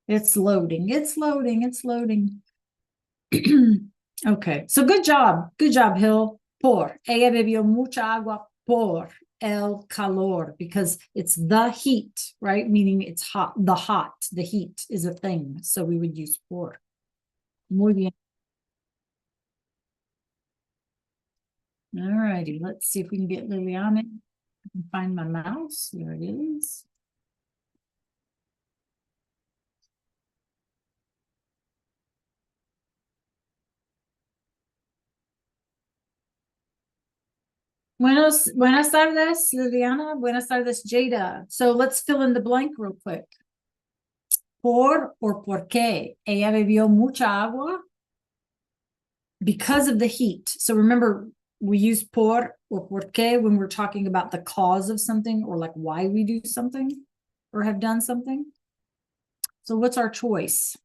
It's loading. It's loading. It's loading. Okay. So good job. Good job, Hill. Por. Ella bebió mucha agua por el calor because it's the heat, right? Meaning it's hot. The heat is a thing. So we would use por. Muy bien. All righty. Let's see if we can get Liliana. I can find my mouse. There it is. Buenas tardes, Liliana. Buenas tardes, Jada. So let's fill in the blank real quick. Por or qué. Ella bebió mucha agua because of the heat. So remember, we use por or qué when we're talking about the cause of something or like why we do something or have done something. So what's our choice?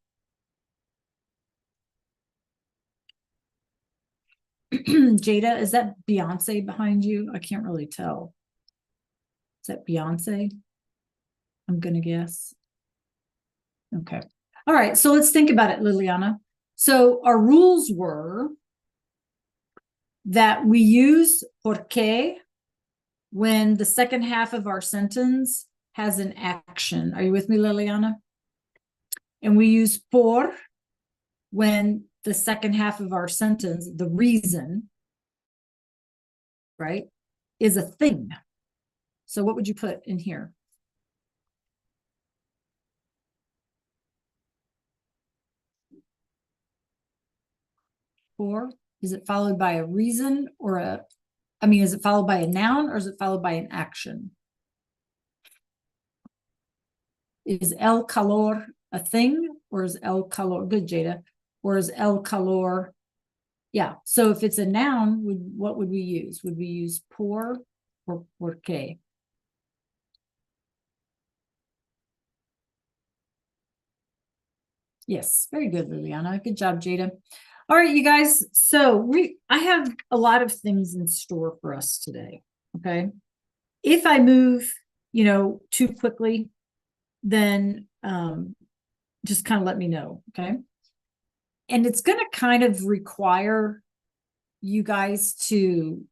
Jada, is that Beyonce behind you? I can't really tell. Is that Beyonce? I'm gonna guess. Okay. All right. So let's think about it, Liliana. So our rules were that we use porque when the second half of our sentence has an action. Are you with me, Liliana? And we use por when the second half of our sentence, the reason, right, is a thing. So what would you put in here? Por, is it followed by a reason or is it followed by a noun or is it followed by an action? Is el calor a thing or is el calor, good Jada, or is el calor, yeah. So if it's a noun, what would we use? Would we use por or porque? Yes, very good, Liliana. Good job, Jada. All right, you guys. So I have a lot of things in store for us today. Okay. If I move, too quickly, then just kind of let me know. Okay. And it's going to kind of require you guys to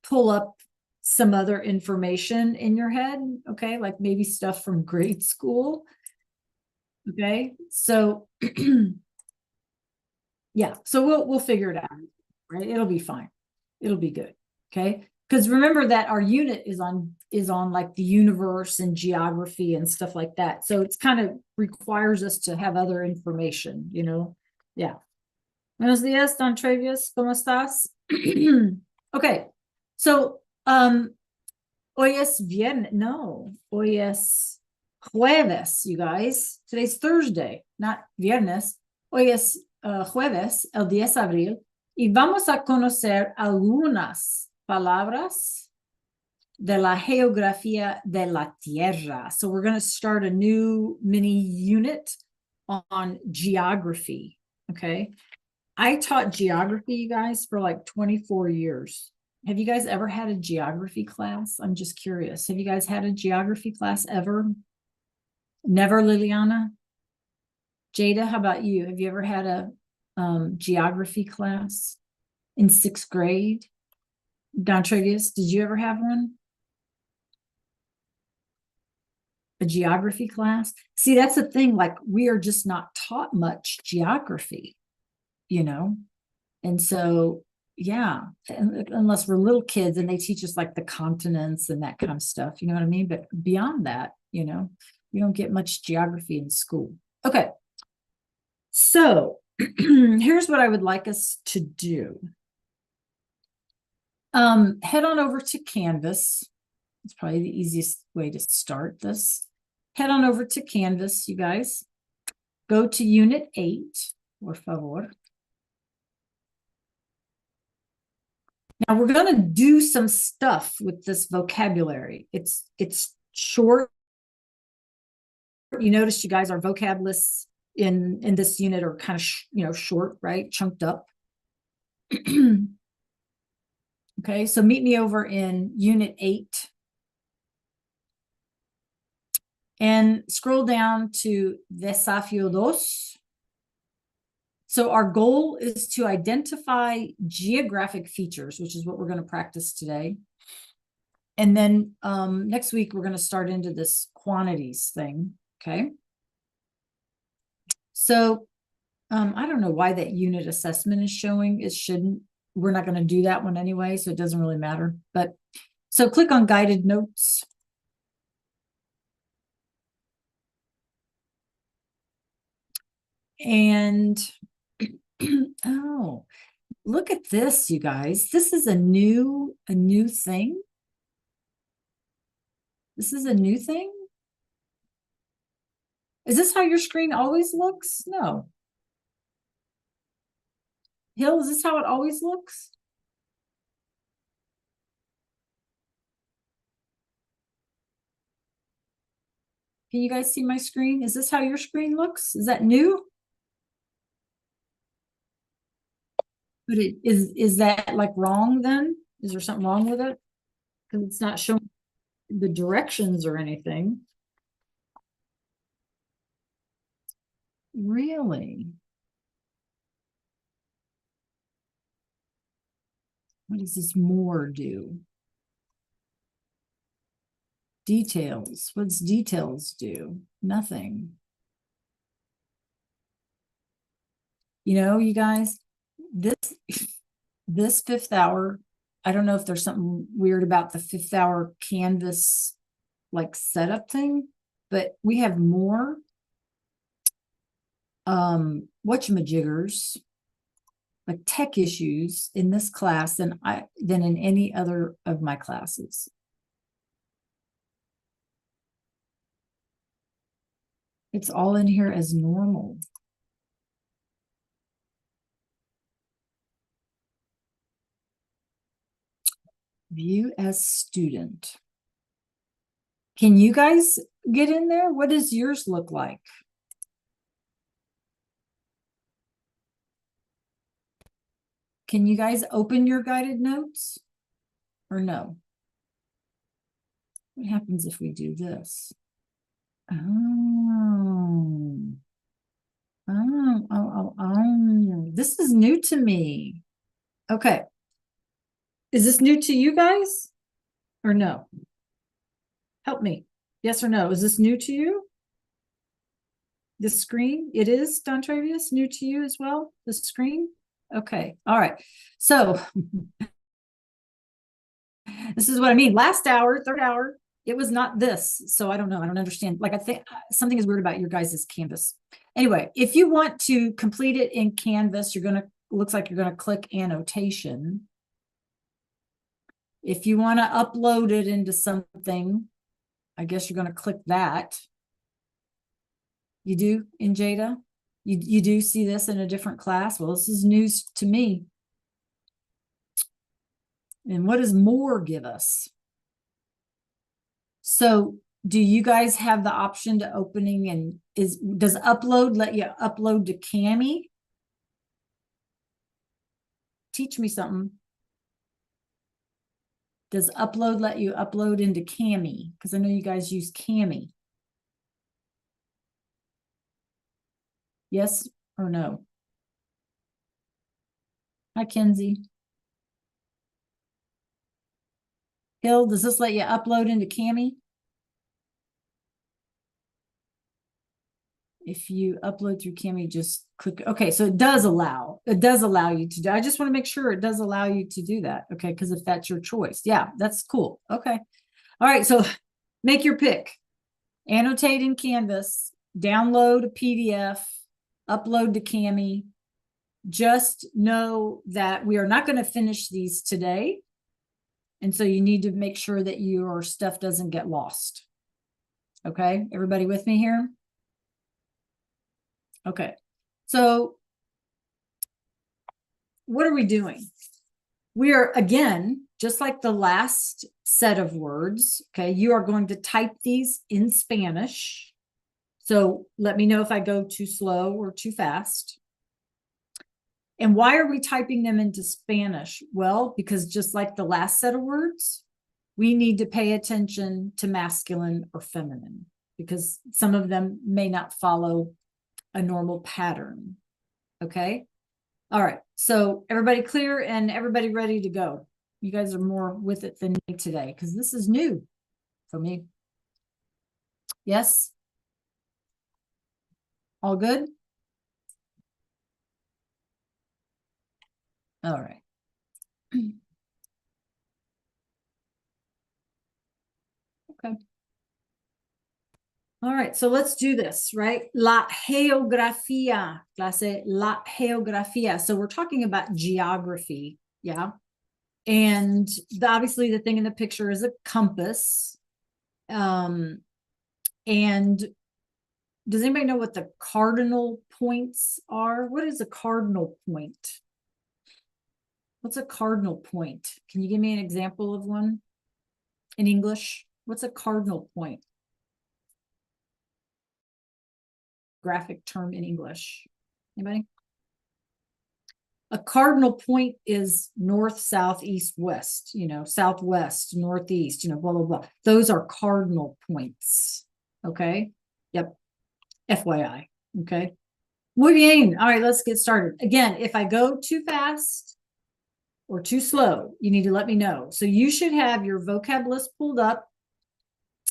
pull up some other information in your head. Okay. Like maybe stuff from grade school. Okay. So yeah, so we'll figure it out, right? It'll be fine. It'll be good. Okay. Because remember that our unit is on like the universe and geography and stuff like that. So it's kind of requires us to have other information, Yeah. Buenos días, Don Travius. ¿Cómo estás? Okay. So hoy es viernes. No, hoy es jueves, you guys. Today's Thursday, not viernes. Hoy es jueves, el 10 de abril, y vamos a conocer algunas palabras de la geografía de la Tierra. So we're going to start a new mini unit on geography. Okay. I taught geography, you guys, for like 24 years. Have you guys ever had a geography class? I'm just curious. Have you guys had a geography class ever? Never, Liliana? Jada, how about you? Have you ever had a geography class in 6th grade? Don Trevius, did you ever have one? A geography class? See, that's the thing. Like, we are just not taught much geography, And so, yeah, unless we're little kids and they teach us like the continents and that kind of stuff, you know what I mean? But beyond that, we don't get much geography in school. Okay. So here's what I would like us to do. Head on over to Canvas. It's probably the easiest way to start this. Head on over to Canvas, you guys. Go to Unit 8, por favor. Now we're going to do some stuff with this vocabulary. It's short. You notice, you guys, our vocab lists in this unit are kind of short, right? Chunked up. Okay, so meet me over in Unit 8. And scroll down to Desafío dos. So our goal is to identify geographic features, which is what we're going to practice today. And then next week, we're going to start into this quantities thing. Okay. So I don't know why that unit assessment is showing. It shouldn't. We're not going to do that one anyway, so it doesn't really matter. But so click on guided notes. And oh, look at this, you guys. This is a new thing. This is a new thing. Is this how your screen always looks? No. Hill, is this how it always looks? Can you guys see my screen? Is this how your screen looks? Is that new? But it is that like wrong then? Is there something wrong with it? Because it's not showing the directions or anything. Really? What does this more do? Details. What's details do? Nothing. You know, you guys, this fifth hour, I don't know if there's something weird about the fifth hour Canvas like setup thing, but we have more whatchamajiggers, like tech issues in this class than in any other of my classes. It's all in here as normal. View as student. Can you guys get in there? What does yours look like? Can you guys open your guided notes or no? What happens if we do this? This is new to me. Okay. Is this new to you guys or no? Help me. Yes or no? Is this new to you? The screen? It is, Don Travius, new to you as well? The screen? Okay. All right. So this is what I mean. Last hour, third hour, it was not this. So I don't know. I don't understand. Like I think something is weird about your guys' Canvas. Anyway, if you want to complete it in Canvas, you're going to, looks like you're going to click annotation. If you want to upload it into something, I guess you're going to click that. You do in Jada? You do see this in a different class? Well, this is news to me. And what does more give us? So do you guys have the option to opening and does upload let you upload to Kami? Teach me something. Does upload let you upload into Kami? Because I know you guys use Kami. Yes or no? Hi, Kenzie. Hill, does this let you upload into Kami? If you upload through Kami, just click. Okay, so it does allow you to do. I just want to make sure it does allow you to do that. Okay, because if that's your choice, yeah, that's cool. Okay, all right. So make your pick. Annotate in Canvas. Download a PDF. Upload to Kami. Just know that we are not going to finish these today, and so you need to make sure that your stuff doesn't get lost. Okay, everybody with me here? Okay, so what are we doing? We are, again, just like the last set of words, okay, you are going to type these in Spanish. So let me know if I go too slow or too fast. And why are we typing them into Spanish? Well, because just like the last set of words, we need to pay attention to masculine or feminine. because some of them may not follow a normal pattern. Okay. All right. So everybody clear and everybody ready to go. You guys are more with it than me today because this is new for me. Yes. All good? All right. Okay. All right, so let's do this, right? La geografía, clase, la geografía. So we're talking about geography, yeah? And obviously the thing in the picture is a compass. And does anybody know what the cardinal points are? What is a cardinal point? What's a cardinal point? Can you give me an example of one in English? What's a cardinal point? Graphic term in English. Anybody? A cardinal point is north, south, east, west, southwest, northeast, blah, blah, blah. Those are cardinal points. Okay. Yep. FYI. Okay. Muy bien. All right, let's get started. Again, if I go too fast or too slow, you need to let me know. So you should have your vocab list pulled up.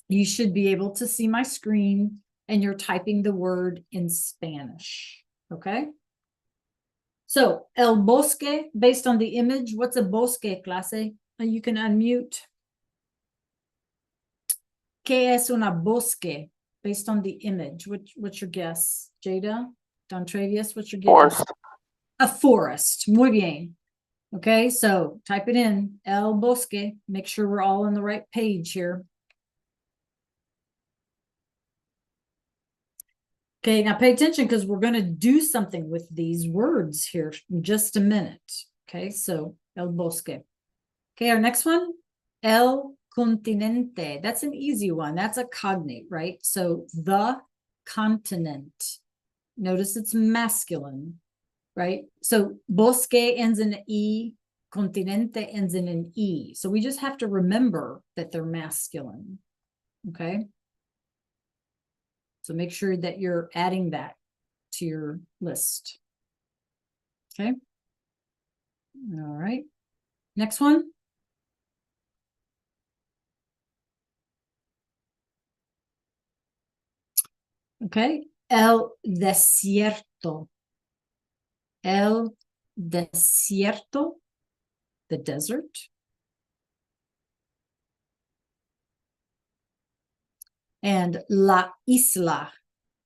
You should be able to see my screen and you're typing the word in Spanish. Okay. So el bosque, based on the image, what's a bosque, clase? You can unmute. ¿Qué es una bosque? Based on the image. What's your guess? Jada? Don Travius, what's your guess? Forest. A forest. Muy bien. Okay, so type it in. El bosque. Make sure we're all on the right page here. Okay, now pay attention because we're going to do something with these words here in just a minute. Okay, so el bosque. Okay, our next one, el continente. That's an easy one. That's a cognate, right? So the continent. Notice it's masculine, right? So bosque ends in an E, continente ends in an E. So we just have to remember that they're masculine. Okay. So make sure that you're adding that to your list. Okay. All right. Next one. Okay. El desierto. El desierto, the desert. And la isla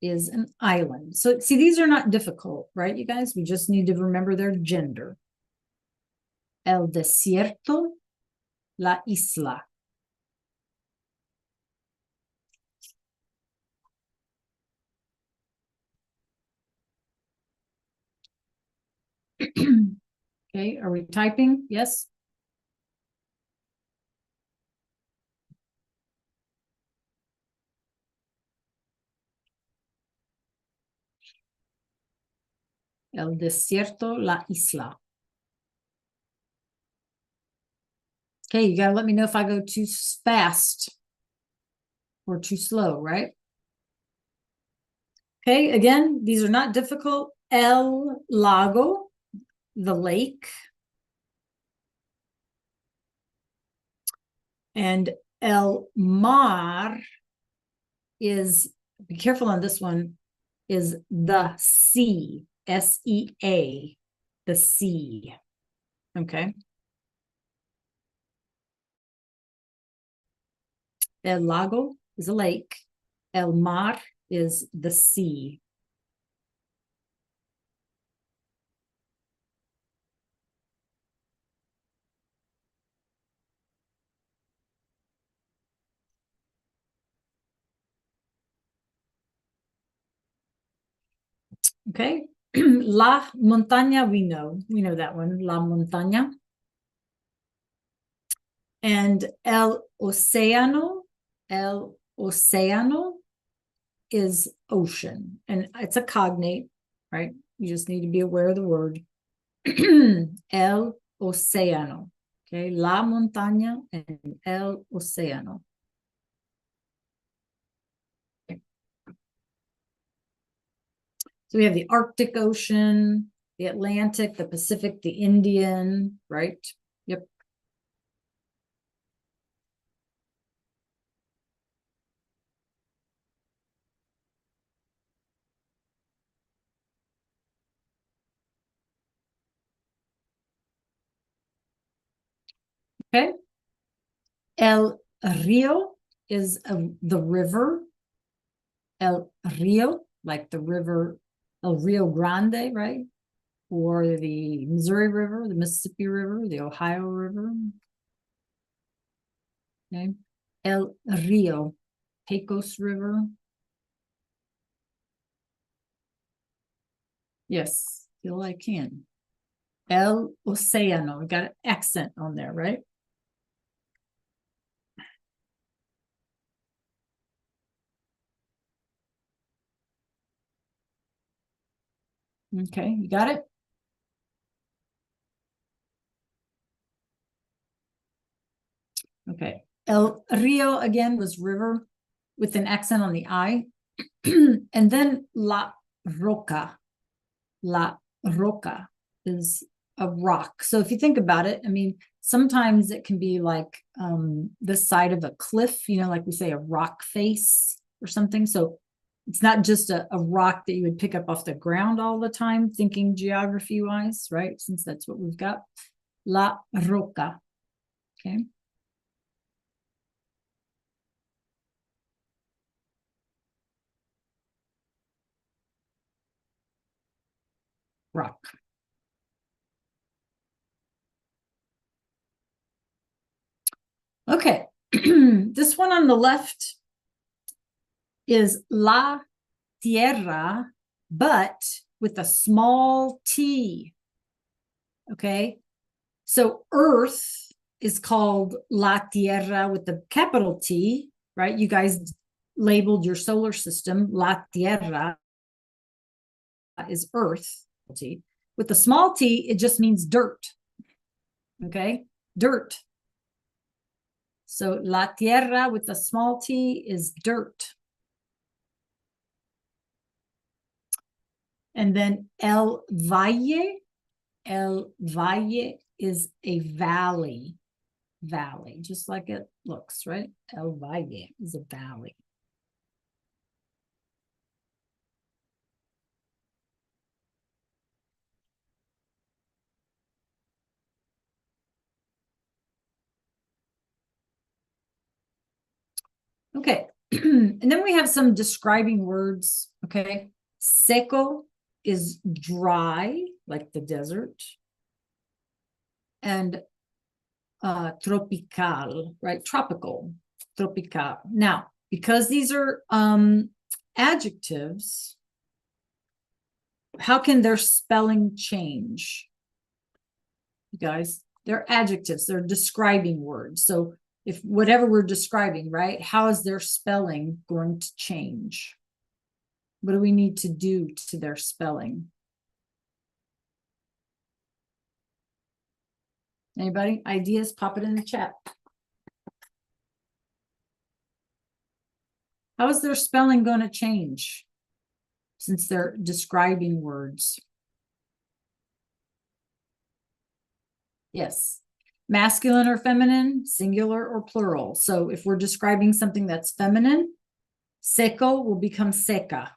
is an island. So see, these are not difficult, right, you guys? We just need to remember their gender. El desierto, la isla. Okay, are we typing? Yes. El desierto, la isla. Okay, you gotta let me know if I go too fast or too slow, right? Okay, again, these are not difficult. El lago, the lake. And el mar is, be careful on this one, is the sea, S-E-A, the sea. Okay. El lago is a lake. El mar is the sea. Okay. La montaña, we know that one, la montaña. And el océano is ocean, and it's a cognate, right? You just need to be aware of the word. El océano. Okay, la montaña and el océano. So we have the Arctic Ocean, the Atlantic, the Pacific, the Indian, right? Yep. Okay. El Rio is the river. El Rio, like the river, El Rio Grande, right? Or the Missouri River, the Mississippi River, the Ohio River. Okay. El Rio, Pecos River. Yes, still I can. El Océano, we got an accent on there, right? Okay, you got it? Okay. El Rio again was river with an accent on the I. And then La Roca. La Roca is a rock. So if you think about it, I mean, sometimes it can be like the side of a cliff, like we say a rock face or something. So it's not just a rock that you would pick up off the ground all the time, thinking geography wise, right? Since that's what we've got. La Roca. Okay. Rock. Okay. This one on the left is La Tierra, but with a small t. Okay. So Earth is called La Tierra with the capital T, right? You guys labeled your solar system La Tierra is Earth. With the small t, it just means dirt. Okay. Dirt. So La Tierra with the small t is dirt. And then El Valle is a valley, just like it looks, right? El Valle is a valley. Okay. And then we have some describing words. Okay. Seco is dry, like the desert. And tropical, right? Tropical, tropical. Now, because these are adjectives, how can their spelling change? You guys, they're adjectives, they're describing words. So if whatever we're describing, right, how is their spelling going to change? What do we need to do to their spelling? Anybody? Ideas? Pop it in the chat. How is their spelling going to change since they're describing words? Yes. Masculine or feminine, singular or plural. So if we're describing something that's feminine, seco will become seca,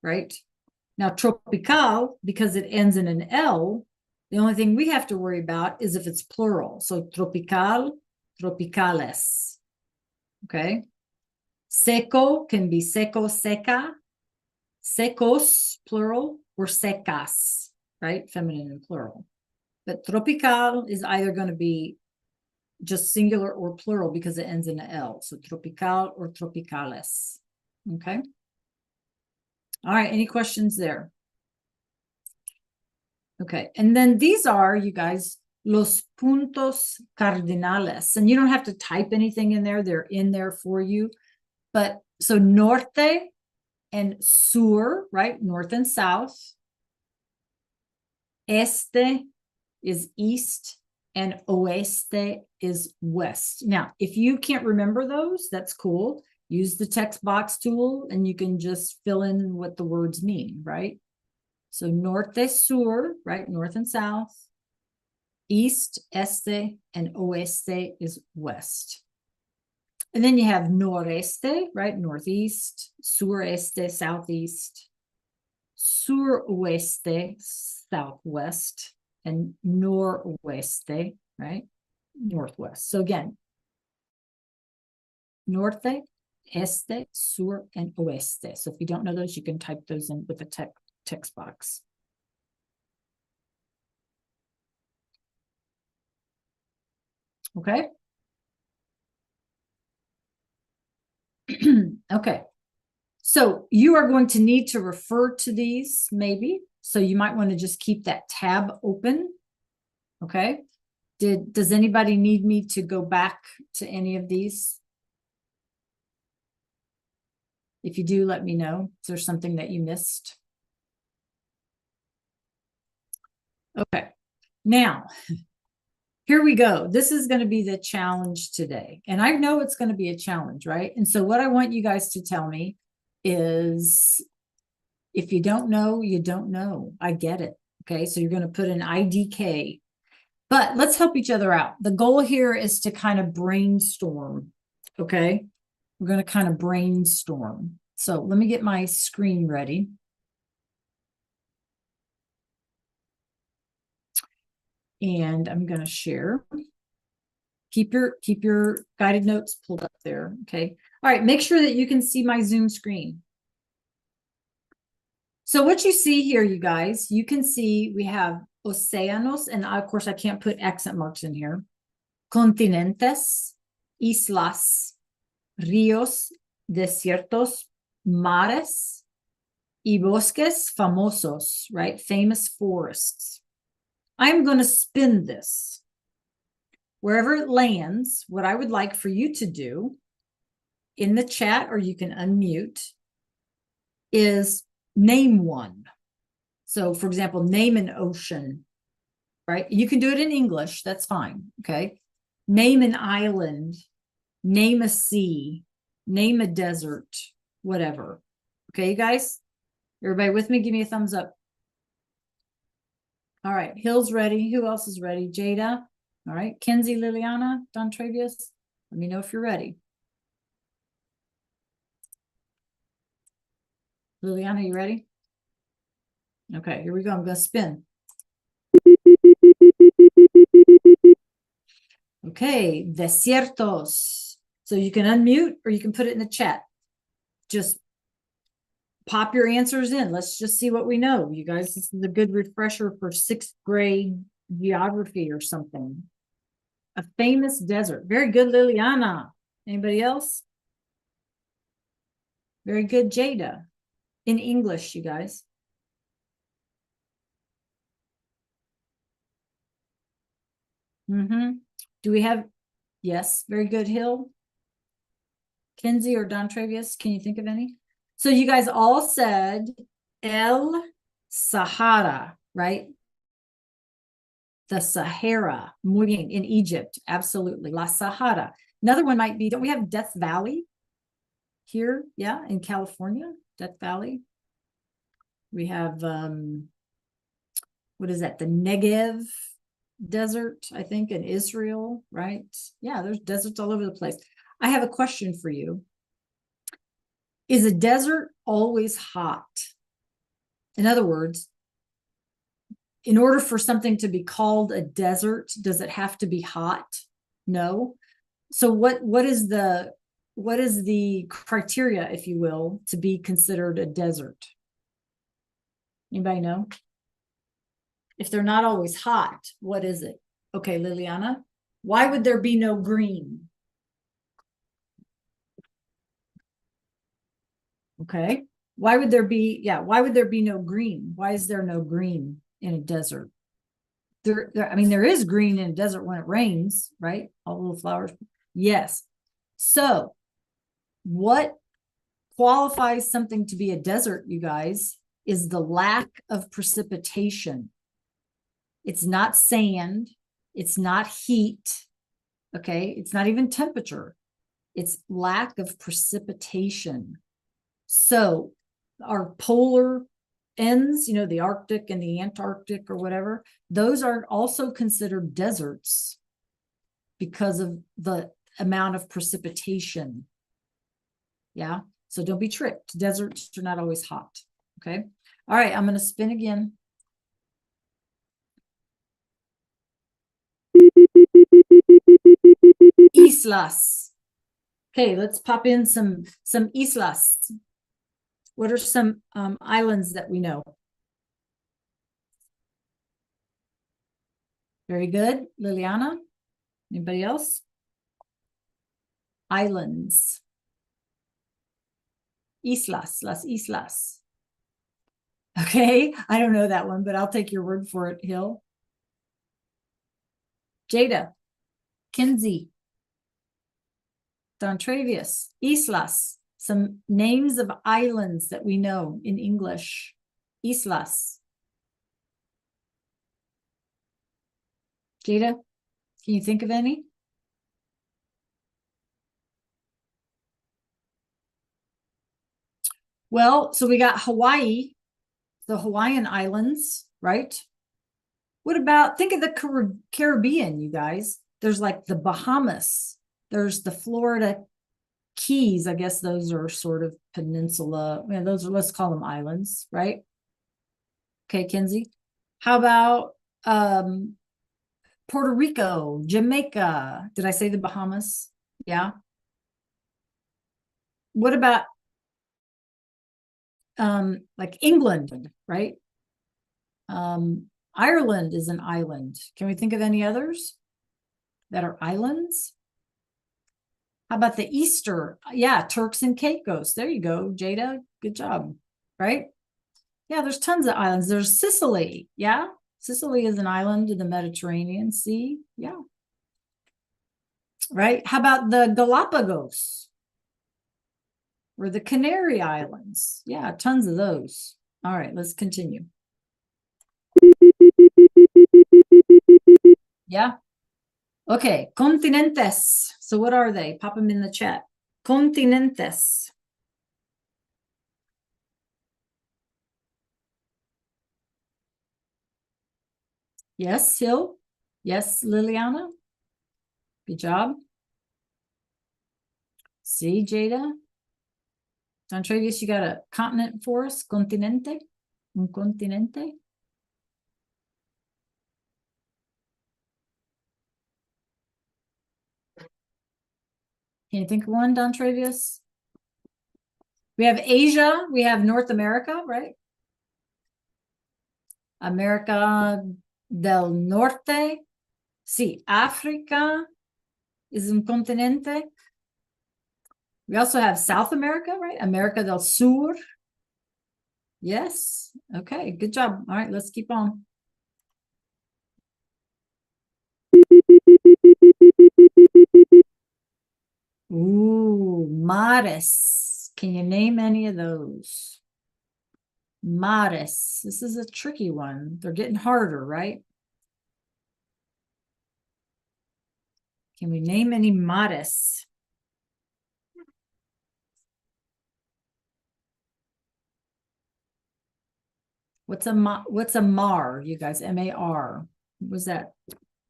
right? Now, tropical, because it ends in an L, the only thing we have to worry about is if it's plural. So tropical, tropicales. Okay. Seco can be seco, seca, secos, plural, or secas, right? Feminine and plural. But tropical is either going to be just singular or plural because it ends in an L. So tropical or tropicales. Okay. All right. Any questions there? Okay. And then these are, you guys, los puntos cardinales. And you don't have to type anything in there. They're in there for you. But so norte and sur, right? North and south. Este is east and oeste is west. Now, if you can't remember those, that's cool. use the text box tool and you can just fill in what the words mean, right? So norte, sur, right? North and south. East, este, and oeste is west. And then you have noreste, right? Northeast, sureste, southeast, suroeste, southwest, and noroeste, right? Northwest. So again, norte, este, sur, and oeste. So if you don't know those, you can type those in with the text box. Okay. Okay. So you are going to need to refer to these maybe. So you might want to just keep that tab open. Okay. Does anybody need me to go back to any of these? If you do, let me know. Is there something that you missed? Okay. Now, here we go. This is going to be the challenge today. And I know it's going to be a challenge, right? And so what I want you guys to tell me is, if you don't know, you don't know. I get it. Okay. So you're going to put an IDK, but let's help each other out. The goal here is to kind of brainstorm. Okay. We're going to kind of brainstorm. So let me get my screen ready. And I'm going to share. Keep your guided notes pulled up there. Okay. All right. Make sure that you can see my Zoom screen. So what you see here, you guys, you can see we have océanos, and of course I can't put accent marks in here. Continentes, islas, ríos, desiertos, mares, y bosques famosos, right? Famous forests. I'm going to spin this. Wherever it lands, what I would like for you to do in the chat, or you can unmute, is name one. So, for example, name an ocean, right? You can do it in English. That's fine. Okay. Name an island, name a sea, name a desert, whatever. Okay, you guys? Everybody with me? Give me a thumbs up. All right. Hill's ready. Who else is ready? Jada. All right. Kenzie, Liliana, Don Travius. Let me know if you're ready. Liliana, you ready? Okay, here we go. I'm going to spin. Okay, desiertos. So you can unmute or you can put it in the chat. Just pop your answers in. Let's just see what we know. You guys, this is a good refresher for 6th grade geography or something. A famous desert. Very good, Liliana. Anybody else? Very good, Jada. In English, you guys. Do we have, yes, very good, Hill. Kenzie or Don Travius, can you think of any? So you guys all said El Sahara, right? The Sahara, muy bien, in Egypt, absolutely, La Sahara. Another one might be, don't we have Death Valley here? Yeah, in California, Death Valley. We have, what is that? The Negev desert, I think, in Israel, right? Yeah, there's deserts all over the place. I have a question for you. Is a desert always hot? In other words, in order for something to be called a desert, does it have to be hot? No. So what is the criteria, if you will, to be considered a desert? Anybody know? If they're not always hot, what is it? Okay, Liliana, why would there be no green? Okay. Why would there be no green? Why is there no green in a desert? I mean, there is green in a desert when it rains, right? All the little flowers. Yes. So what qualifies something to be a desert, you guys, is the lack of precipitation. It's not sand. It's not heat. Okay. It's not even temperature. It's lack of precipitation. So our polar ends, you know, the Arctic and the Antarctic or whatever, those are also considered deserts because of the amount of precipitation. Yeah. So don't be tricked. Deserts are not always hot. Okay. All right. I'm going to spin again. Islas. Okay. Let's pop in some islas. What are some islands that we know? Very good. Liliana? Anybody else? Islands. Islas, las islas. Okay, I don't know that one, but I'll take your word for it, Hill. Jada, Kinsey, Dontravius, Islas, some names of islands that we know in English. Islas. Jada, can you think of any? Well, so we got Hawaii, the Hawaiian Islands, right? What about, think of the Caribbean, you guys. There's like the Bahamas. There's the Florida Keys. I guess those are sort of peninsula. Yeah, those are, let's call them islands, right? Okay, Kinsey. How about Puerto Rico, Jamaica? Did I say the Bahamas? Yeah. What about like England, right? Ireland is an island. Can we think of any others that are islands? How about the Easter? Yeah, Turks and Caicos. There you go, Jada. Good job. Right? Yeah, there's tons of islands. There's Sicily. Yeah. Sicily is an island in the Mediterranean Sea. Yeah. Right? How about the Galapagos or the Canary Islands? Yeah, tons of those. All right, let's continue. Yeah. Okay, continentes. So what are they? Pop them in the chat. Continentes. Yes, Hill. Yes, Liliana. Good job. See, Jada. Dontravius, you got a continent for us? Continente? Un continente? Can you think of one, Dontravius? We have Asia. We have North America, right? America del Norte. Sí, Africa is un continente. We also have South America, right? America del Sur. Yes. Okay, good job. All right, let's keep on. Ooh, mares. Can you name any of those? Mares. This is a tricky one. They're getting harder, right? Can we name any mares? What's a mar, you guys? M-A-R. What was that?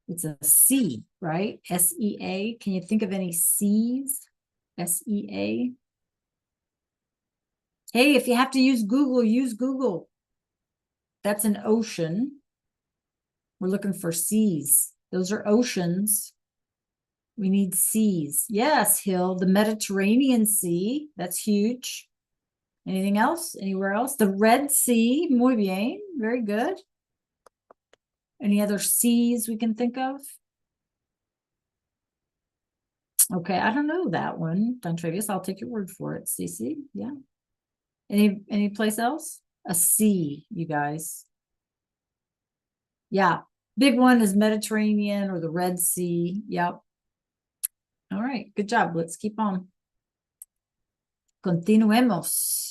It's a C, right? S-E-A. Can you think of any C's? S-E-A. Hey, if you have to use Google, use Google. That's an ocean. We're looking for C's. Those are oceans. We need C's. Yes, Hill, the Mediterranean Sea. That's huge. Anything else? Anywhere else? The Red Sea. Muy bien. Very good. Any other C's we can think of? Okay, I don't know that one. Dontravius, I'll take your word for it. CC, yeah. Any place else? A C, you guys. Yeah, big one is Mediterranean or the Red Sea. Yep. All right, good job. Let's keep on. Continuemos.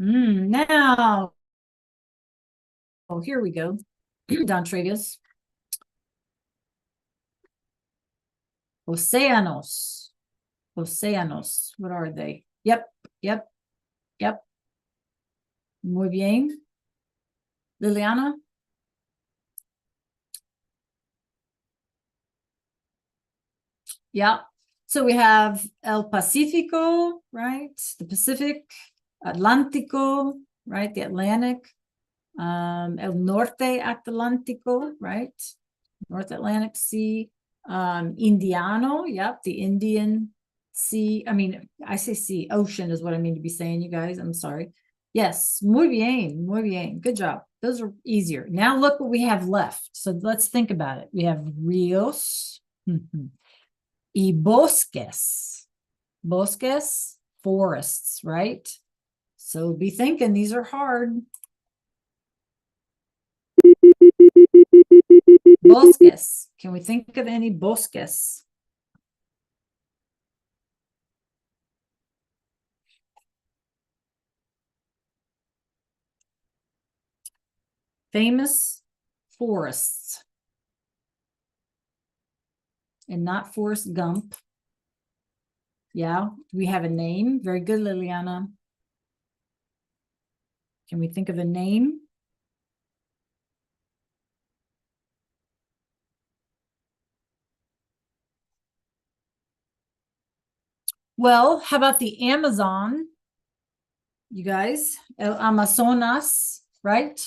Now, oh, here we go. Dontravius. Océanos. Océanos. What are they? Yep, yep, yep. Muy bien. Liliana? Yeah. So we have El Pacífico, right? The Pacific, Atlántico, right? The Atlantic. El Norte Atlántico, right? North Atlantic Sea. Indiano, yep, the Indian Sea. I mean, I say sea, ocean is what I mean to be saying, you guys. I'm sorry. Yes, muy bien, muy bien. Good job. Those are easier. Now look what we have left. So let's think about it. We have ríos y bosques. Bosques, forests, right? So be thinking these are hard. Bosques. Can we think of any bosques? Famous forests. And not Forrest Gump. Yeah, we have a name. Very good, Liliana. Can we think of a name? Well, how about the Amazon? You guys, El Amazonas, right?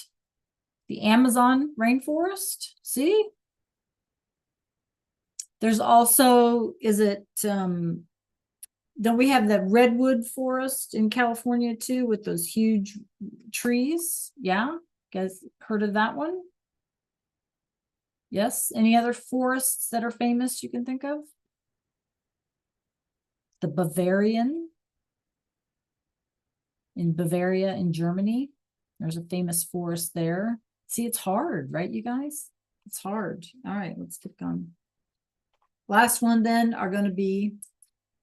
The Amazon rainforest. See? There's also, don't we have the redwood forest in California too with those huge trees? Yeah, you guys heard of that one? Yes. Any other forests that are famous you can think of? The Bavarian in Bavaria in Germany. There's a famous forest there. See, it's hard, right, you guys? It's hard. All right, let's keep going. Last one then are going to be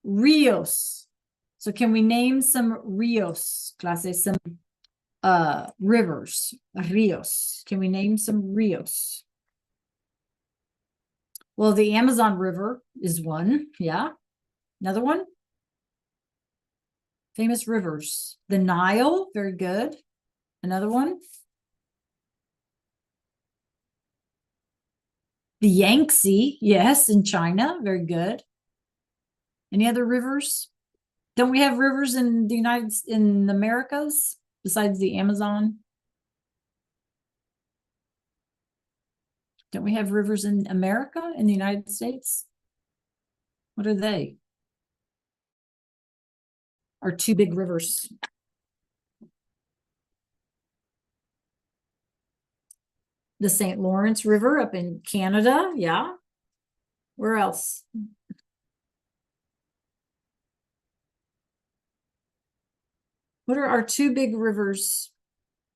Rios. So can we name some Rios, clases, some rivers, Rios? Can we name some Rios? Well, the Amazon River is one. Yeah. Another one? Famous rivers. The Nile, very good. Another one? The Yangtze, yes, in China, very good. Any other rivers? Don't we have rivers in in the Americas besides the Amazon? Don't we have rivers in America, in the United States? What are they? Our two big rivers. The St. Lawrence River up in Canada, yeah. Where else? What are our two big rivers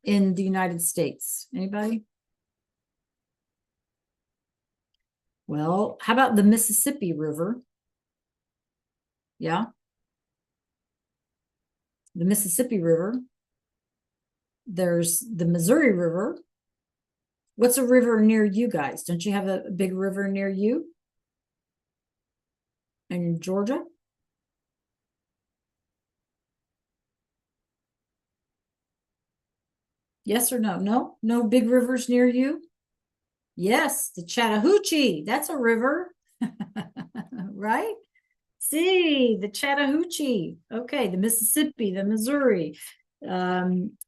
in the United States? Anybody? Well, how about the Mississippi River? Yeah. The Mississippi River. There's the Missouri River. What's a river near you guys? Don't you have a big river near you? In Georgia? Yes or no? No? No big rivers near you? Yes, the Chattahoochee. That's a river. Right? See, the Chattahoochee. Okay, the Mississippi, the Missouri.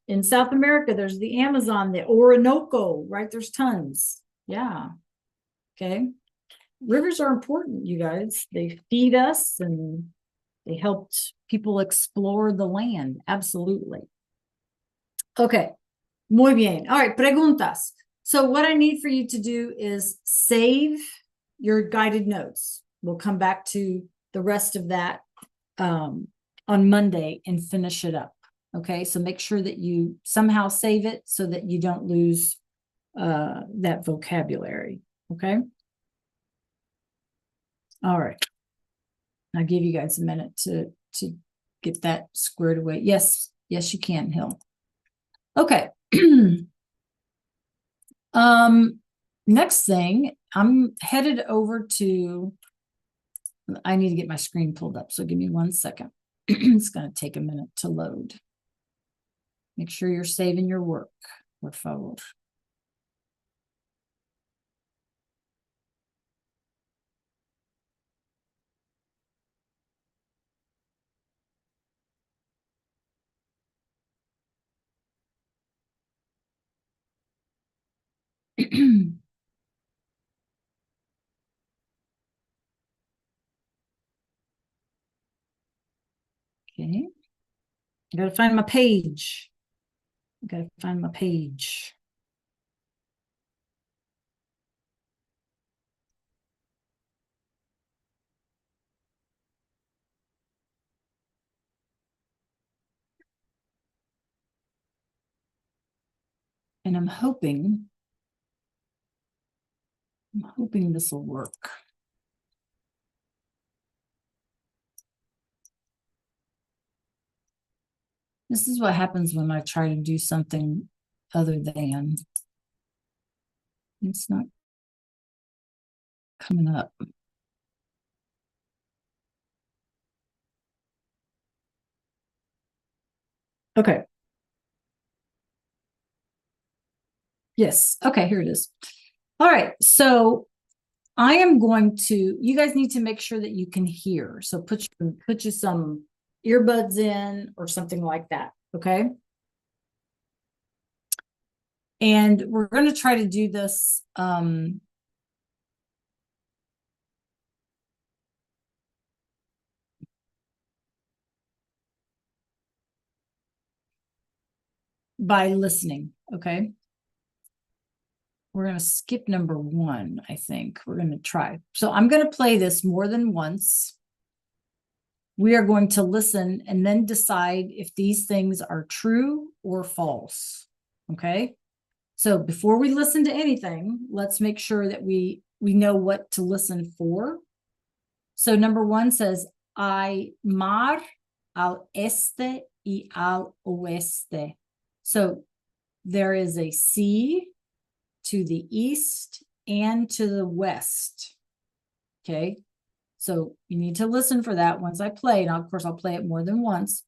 In South America, there's the Amazon, the Orinoco, right? There's tons. Yeah. Okay. Rivers are important, you guys. They feed us and they helped people explore the land. Absolutely. Okay. Muy bien. All right. Preguntas. So what I need for you to do is save your guided notes. We'll come back to the rest of that on Monday and finish it up. Okay. So make sure that you somehow save it so that you don't lose that vocabulary. Okay. All right. I'll give you guys a minute to get that squared away. Yes, yes, you can, Hill. Okay. Next thing, I'm headed over to I need to get my screen pulled up, so give me 1 second. It's going to take a minute to load. Make sure you're saving your work, por favor. Okay. I gotta find my page. I gotta find my page. And I'm hoping this will work. This is what happens when I try to do something other than. It's not coming up. Okay. Yes. Okay, here it is. All right. So I am going to, you guys need to make sure that you can hear. So put you some earbuds in or something like that. Okay. And we're going to try to do this by listening. Okay. We're going to skip number 1, I think. We're going to try. So I'm going to play this more than once. We are going to listen and then decide if these things are true or false. Okay. So before we listen to anything, let's make sure that we know what to listen for. So number 1 says, hay mar al este y al oeste. So there is a sea to the east and to the west. Okay. So you need to listen for that once I play. Now, of course, I'll play it more than once.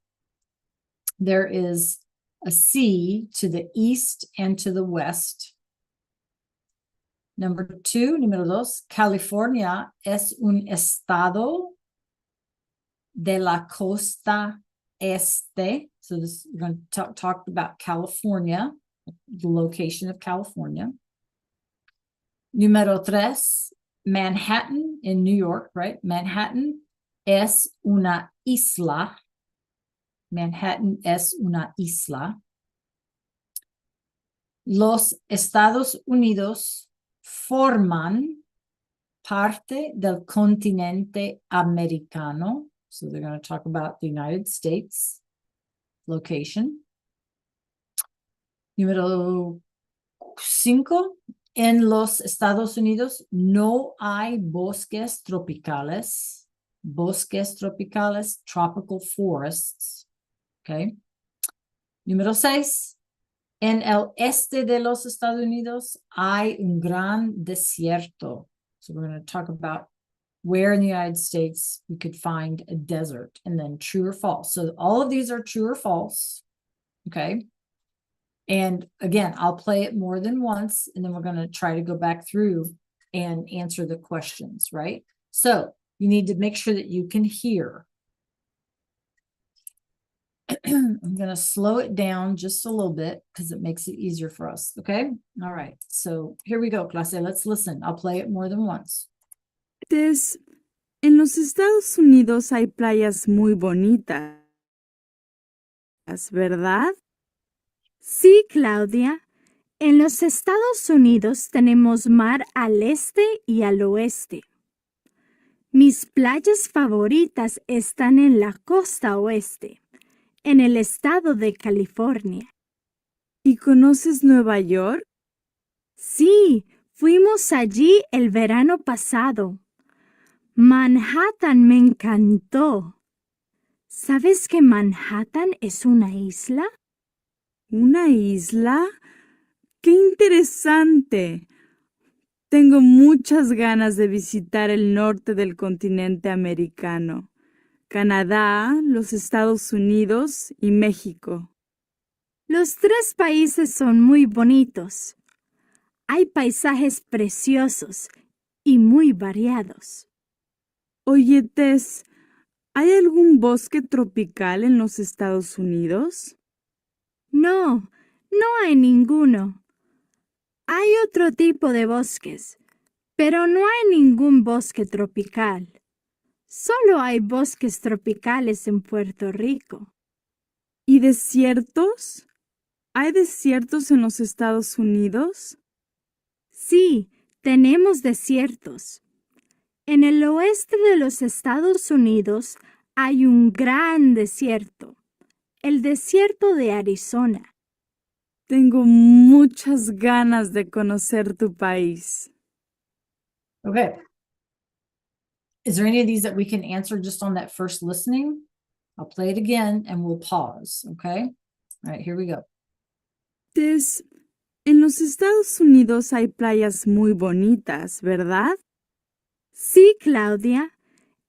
There is a sea to the east and to the west. Number 2, número 2, California es un estado de la costa este. So this, we're going to talk about California, the location of California. Número 3, Manhattan in New York, right? Manhattan es una isla. Manhattan es una isla. Los Estados Unidos forman parte del continente americano. So they're going to talk about the United States location. Número 5. En los Estados Unidos no hay bosques tropicales. Bosques tropicales, tropical forests. Okay. Número 6. En el este de los Estados Unidos hay un gran desierto. So we're going to talk about where in the United States we could find a desert, and then true or false. So all of these are true or false. Okay. And again, I'll play it more than once, and then we're going to try to go back through and answer the questions, right? So you need to make sure that you can hear. I'm going to slow it down just a little bit because it makes it easier for us. Okay. All right. So here we go, clase. Let's listen. I'll play it more than once. En los Estados Unidos hay playas muy bonitas, ¿verdad? Sí, Claudia. En los Estados Unidos tenemos mar al este y al oeste. Mis playas favoritas están en la costa oeste, en el estado de California. ¿Y conoces Nueva York? Sí, fuimos allí el verano pasado. Manhattan me encantó. ¿Sabes que Manhattan es una isla? ¿Una isla? ¡Qué interesante! Tengo muchas ganas de visitar el norte del continente americano, Canadá, los Estados Unidos y México. Los tres países son muy bonitos. Hay paisajes preciosos y muy variados. Oye, Tess, ¿hay algún bosque tropical en los Estados Unidos? No, no hay ninguno. Hay otro tipo de bosques, pero no hay ningún bosque tropical. Solo hay bosques tropicales en Puerto Rico. ¿Y desiertos? ¿Hay desiertos en los Estados Unidos? Sí, tenemos desiertos. En el oeste de los Estados Unidos hay un gran desierto, el desierto de Arizona. Tengo muchas ganas de conocer tu país. Okay. Is there any of these that we can answer just on that first listening? I'll play it again and we'll pause, okay? All right, here we go. Tess, en los Estados Unidos hay playas muy bonitas, ¿verdad? Sí, Claudia.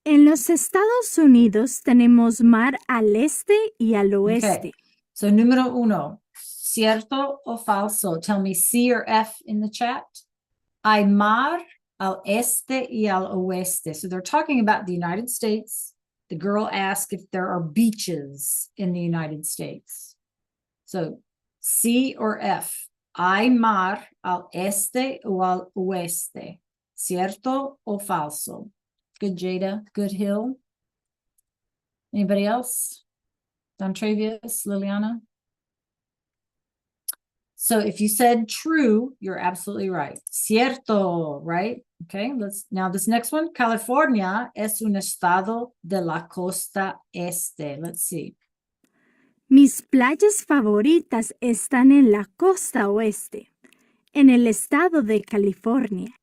En los Estados Unidos tenemos mar al este y al oeste. Okay, so número uno, ¿cierto o falso? Tell me C or F in the chat. Hay mar al este y al oeste. So they're talking about the United States. The girl asked if there are beaches in the United States. So C or F. Hay mar al este o al oeste. ¿Cierto o falso? Good, Jada. Good, Hill. Anybody else? Don Travius, Liliana? So if you said true, you're absolutely right. Cierto, right? Okay, now this next one. California es un estado de la costa este. Let's see. Mis playas favoritas están en la costa oeste, en el estado de California.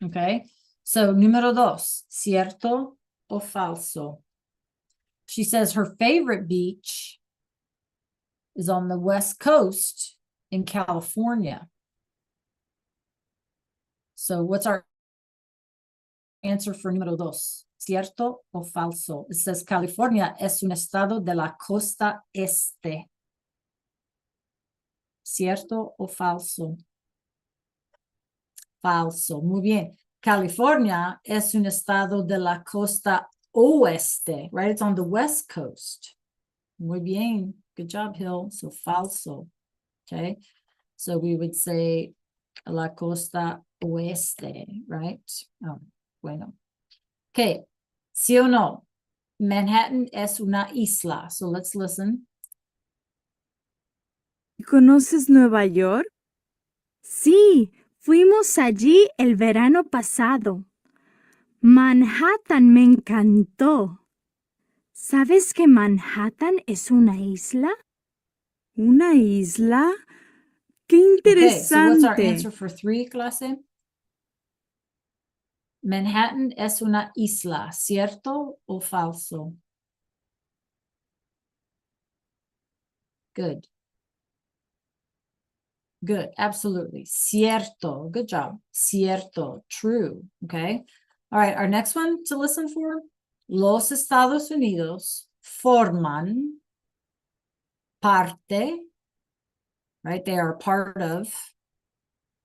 Okay, so número dos, cierto o falso? She says her favorite beach is on the West Coast in California. So what's our answer for número dos? ¿Cierto o falso? It says California es un estado de la costa este. ¿Cierto o falso? Falso. Muy bien. California es un estado de la costa oeste, right? It's on the West Coast. Muy bien. Good job, Hill. So falso. Okay. So we would say la costa oeste, right? Oh, bueno. Okay. ¿Sí o no? Manhattan es una isla. So let's listen. ¿Conoces Nueva York? Sí, fuimos allí el verano pasado. Manhattan me encantó. ¿Sabes que Manhattan es una isla? ¿Una isla? ¡Qué Okay, so what's our interesante! answer for three, clase? Manhattan es una isla, ¿cierto o falso? Good. Good, absolutely. Cierto. Good job. Cierto. True. Okay. All right, our next one to listen for. Los Estados Unidos forman parte, right? They are part of,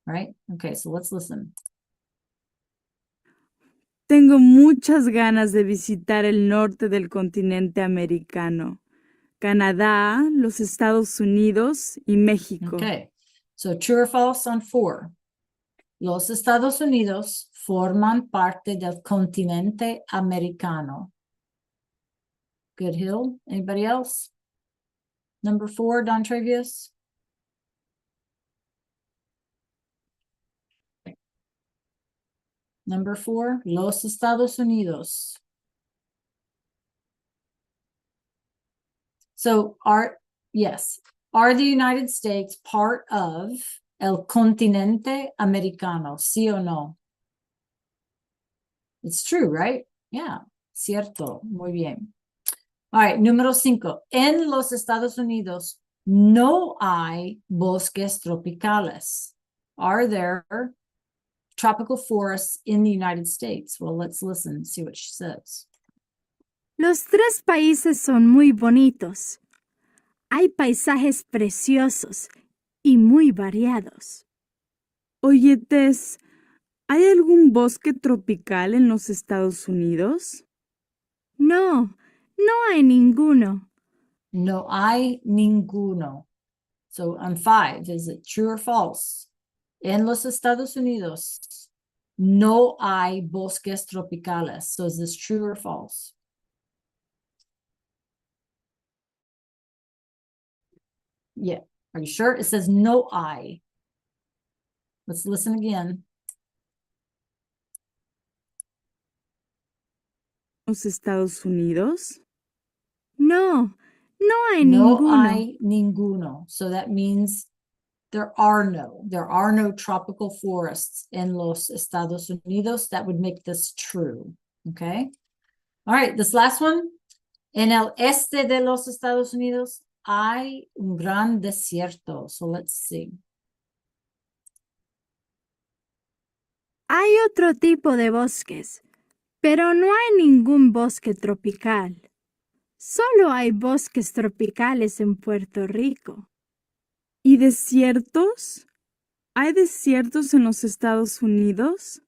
right? Okay, so let's listen. Tengo muchas ganas de visitar el norte del continente americano, Canadá, los Estados Unidos y México. Okay, so true or false on 4. Los Estados Unidos forman parte del continente americano. Good, Hill. Anybody else? Number 4, Don Travius. Number 4, Los Estados Unidos. So are the United States part of el continente americano? Sí o no? It's true, right? Yeah, cierto. Muy bien. All right, número 5. En los Estados Unidos no hay bosques tropicales. Are there tropical forests in the United States? Well, let's listen and see what she says. Los tres países son muy bonitos. Hay paisajes preciosos y muy variados. Oye, Tess, ¿hay algún bosque tropical en los Estados Unidos? No, no hay ninguno. No hay ninguno. So on 5, is it true or false? En los Estados Unidos, no hay bosques tropicales. So is this true or false? Yeah. Are you sure? It says no hay. Let's listen again. ¿Los Estados Unidos? No, no hay No ninguno. hay ninguno. So that means there are no tropical forests in los Estados Unidos. That would make this true. Okay. All right. This last one. En el este de los Estados Unidos hay un gran desierto. So let's see. Hay otro tipo de bosques, pero no hay ningún bosque tropical. Solo hay bosques tropicales en Puerto Rico. ¿Y desiertos? ¿Hay desiertos en los Estados Unidos?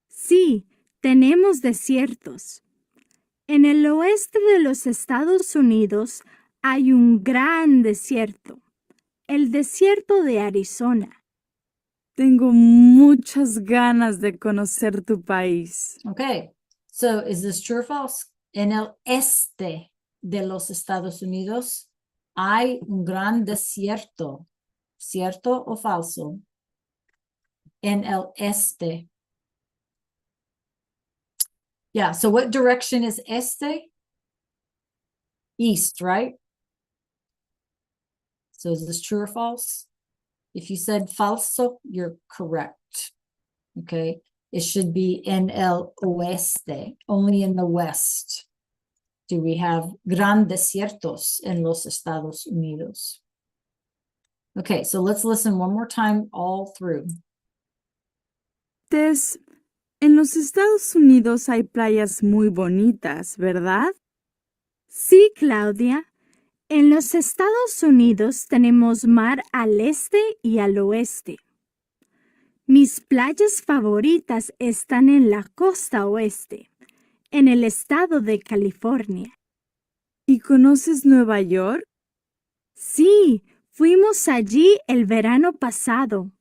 Sí, tenemos desiertos. En el oeste de los Estados Unidos hay un gran desierto, el desierto de Arizona. Tengo muchas ganas de conocer tu país. Okay. So is this true or false? En el este de los Estados Unidos hay un gran desierto. ¿Cierto o falso? En el este. Yeah, so what direction is este? East, right? So is this true or false? If you said falso, you're correct. Okay, it should be en el oeste, only in the west. Do we have gran desiertos en los Estados Unidos? Okay, so let's listen one more time all through. Tess, en los Estados Unidos hay playas muy bonitas, ¿verdad? Sí, Claudia. En los Estados Unidos tenemos mar al este y al oeste. Mis playas favoritas están en la costa oeste, en el estado de California. ¿Y conoces Nueva York? Sí, fuimos allí el verano pasado.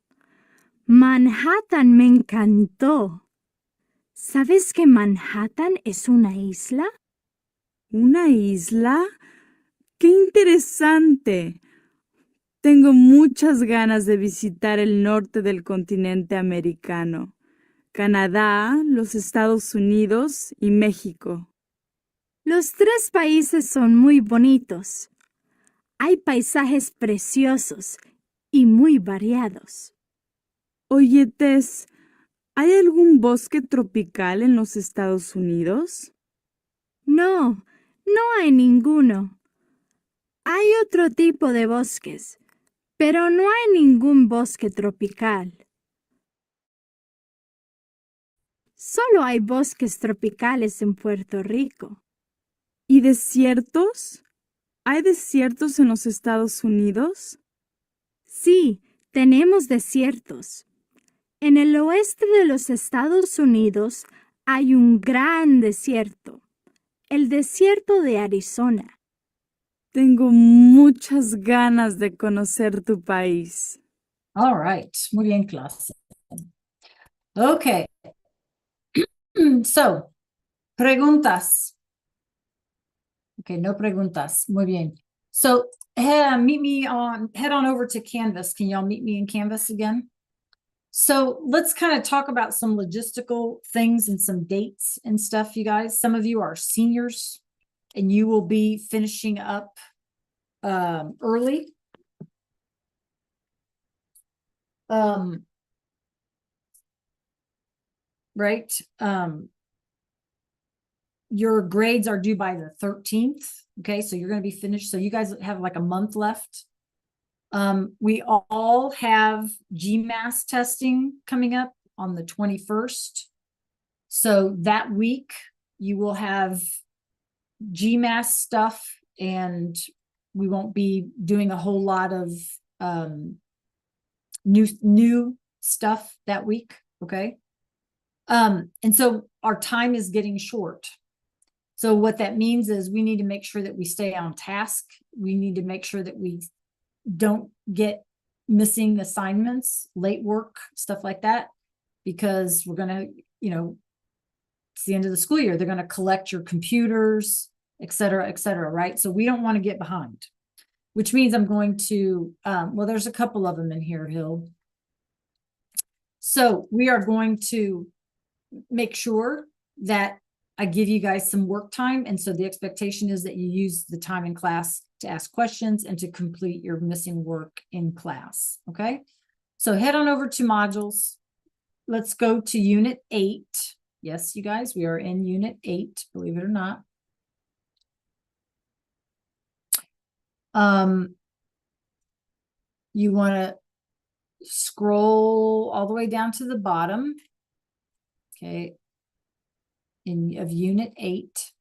Manhattan me encantó. ¿Sabes que Manhattan es una isla? ¿Una isla? ¡Qué interesante! Tengo muchas ganas de visitar el norte del continente americano, Canadá, los Estados Unidos y México. Los tres países son muy bonitos. Hay paisajes preciosos y muy variados. Oye, Tess, ¿hay algún bosque tropical en los Estados Unidos? No, no hay ninguno. Hay otro tipo de bosques, pero no hay ningún bosque tropical. Solo hay bosques tropicales en Puerto Rico. ¿Y desiertos? ¿Hay desiertos en los Estados Unidos? Sí, tenemos desiertos. En el oeste de los Estados Unidos hay un gran desierto, el desierto de Arizona. Tengo muchas ganas de conocer tu país. All right, muy bien, clase. Okay. So, preguntas. Okay, no preguntas. Muy bien. So, head on over to Canvas. Can y'all meet me in Canvas again? So let's kind of talk about some logistical things and some dates and stuff, you guys. Some of you are seniors and you will be finishing up early. Right. Your grades are due by the 13th. Okay, so you're going to be finished. So you guys have like a month left. We all have GMAS testing coming up on the 21st. So that week you will have GMAS stuff, and we won't be doing a whole lot of new stuff that week. Okay. And so our time is getting short. So what that means is we need to make sure that we stay on task. We need to make sure that we don't get missing assignments, late work, stuff like that, because we're going to, it's the end of the school year. They're going to collect your computers, et cetera, right? So we don't want to get behind, which means I'm going to, well, there's a couple of them in here, Hill. So we are going to make sure that I give you guys some work time. And so the expectation is that you use the time in class to ask questions and to complete your missing work in class. Okay. So head on over to modules. Let's go to Unit 8. Yes, you guys, we are in Unit 8, believe it or not. You want to scroll all the way down to the bottom. Okay. Of Unit 8.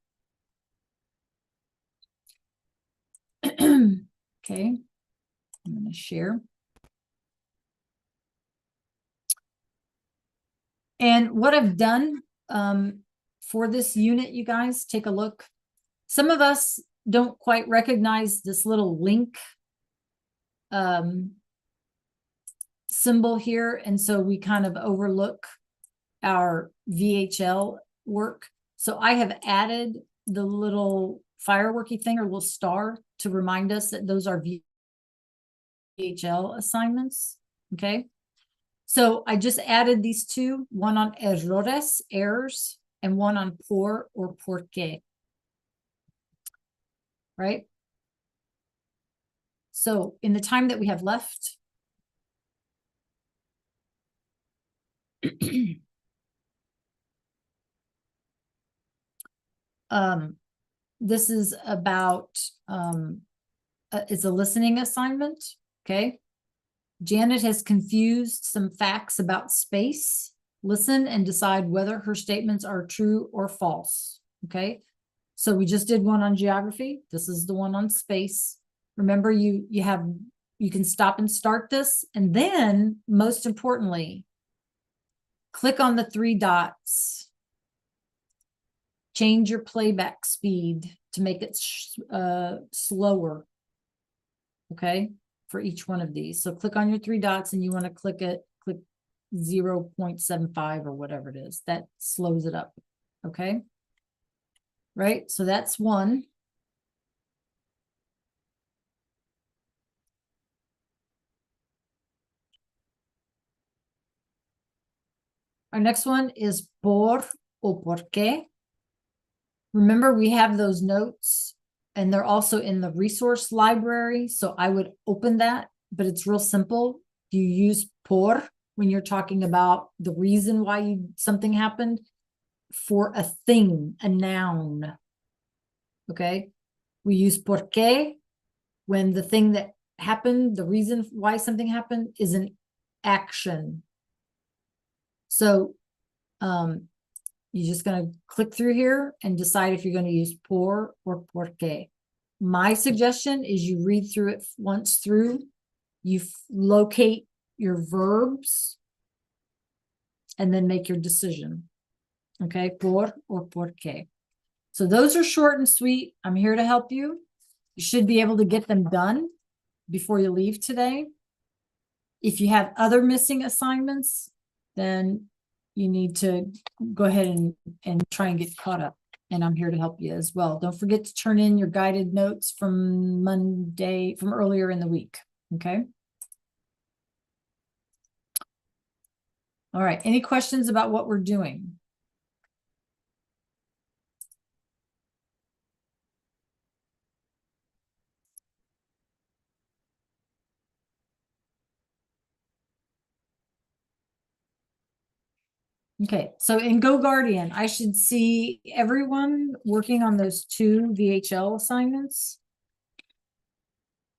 Okay, I'm going to share. And what I've done for this unit, you guys, take a look. Some of us don't quite recognize this little link symbol here, and so we kind of overlook our VHL work. So I have added the little fireworky thing or little star to remind us that those are VHL assignments. Okay. So I just added these two, one on errores, errors, and one on por or por qué. Right. So in the time that we have left, this is about, it's a listening assignment. Okay. Janet has confused some facts about space. Listen and decide whether her statements are true or false. Okay. So we just did one on geography. This is the one on space. Remember, you can stop and start this. And then most importantly, click on the 3 dots. Change your playback speed to make it slower. Okay. For each one of these. So click on your 3 dots and you want to click 0.75 or whatever it is. That slows it up. Okay. Right. So that's one. Our next one is por o por qué. Remember, we have those notes and they're also in the resource library. So I would open that, but it's real simple. You use por when you're talking about the reason why something happened for a thing, a noun. Okay. We use por qué when the thing that happened, the reason why something happened is an action. So, you're just going to click through here and decide if you're going to use por or por qué. My suggestion is you read through it once through, you locate your verbs, and then make your decision. Okay, por or por qué. So those are short and sweet. I'm here to help you. You should be able to get them done before you leave today. If you have other missing assignments, then you need to go ahead and try and get caught up. And I'm here to help you as well. Don't forget to turn in your guided notes from earlier in the week. Okay. All right. Any questions about what we're doing? Okay, so in GoGuardian, I should see everyone working on those 2 VHL assignments.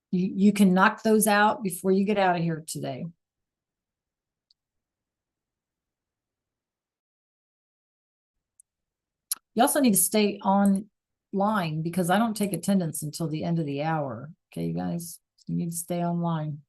You can knock those out before you get out of here today. You also need to stay online because I don't take attendance until the end of the hour. Okay, you guys, you need to stay online.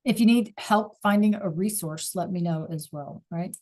If you need help finding a resource, let me know as well, right?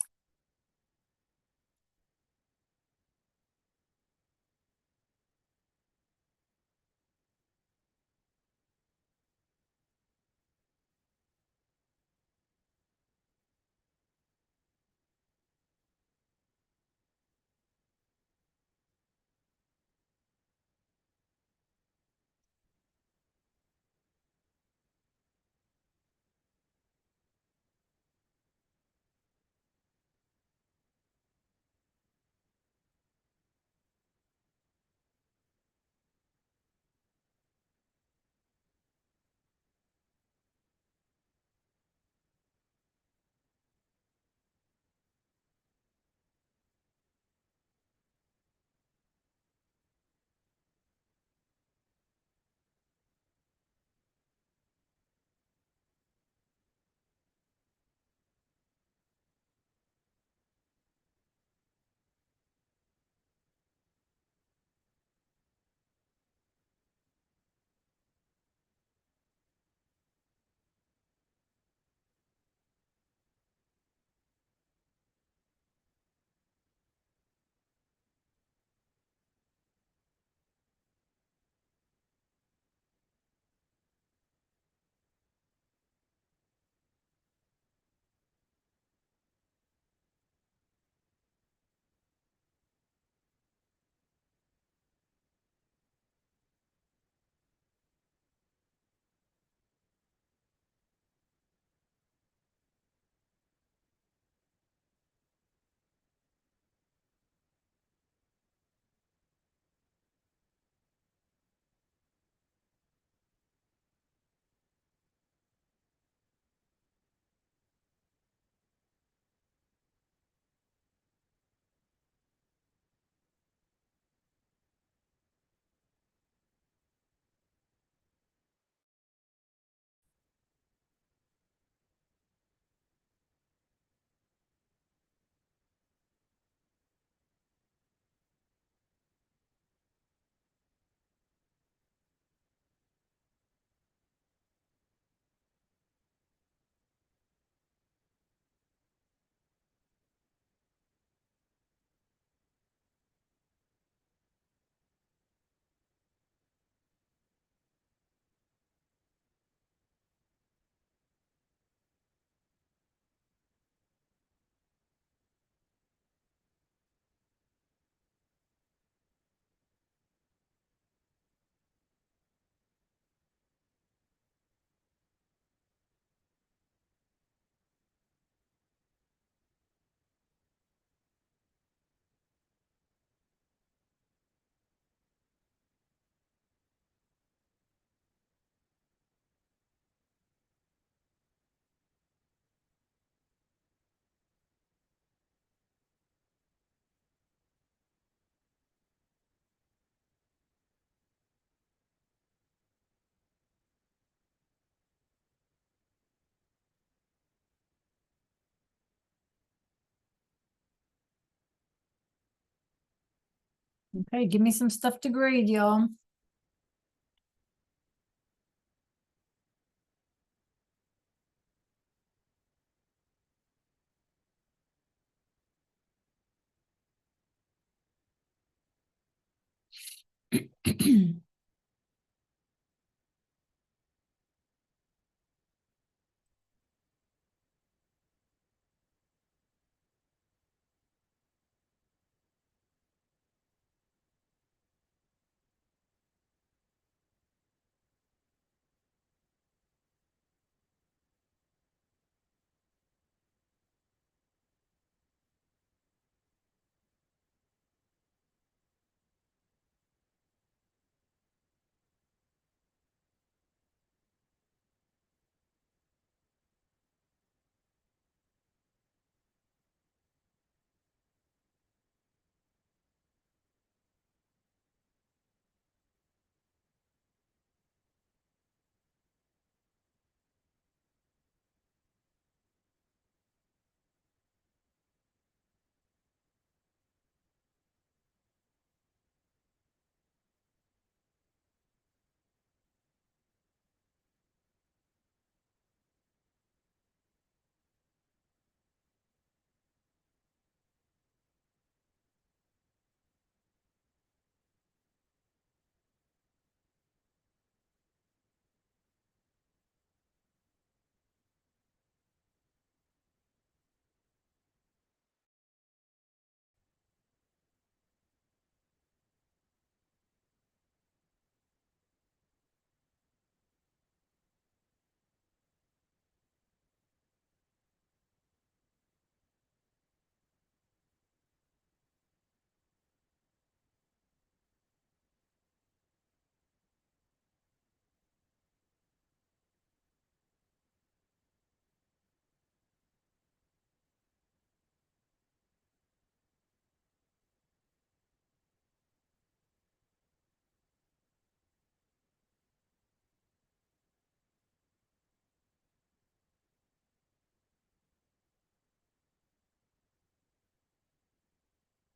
Okay, give me some stuff to grade, y'all.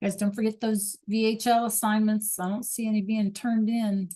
Guys, don't forget those VHL assignments. I don't see any being turned in.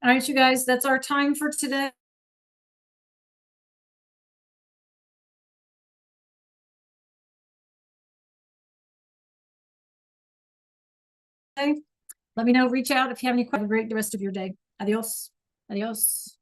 All right, you guys, that's our time for today. Let me know, reach out if you have any questions. Have a great rest of your day. Adios. Adios.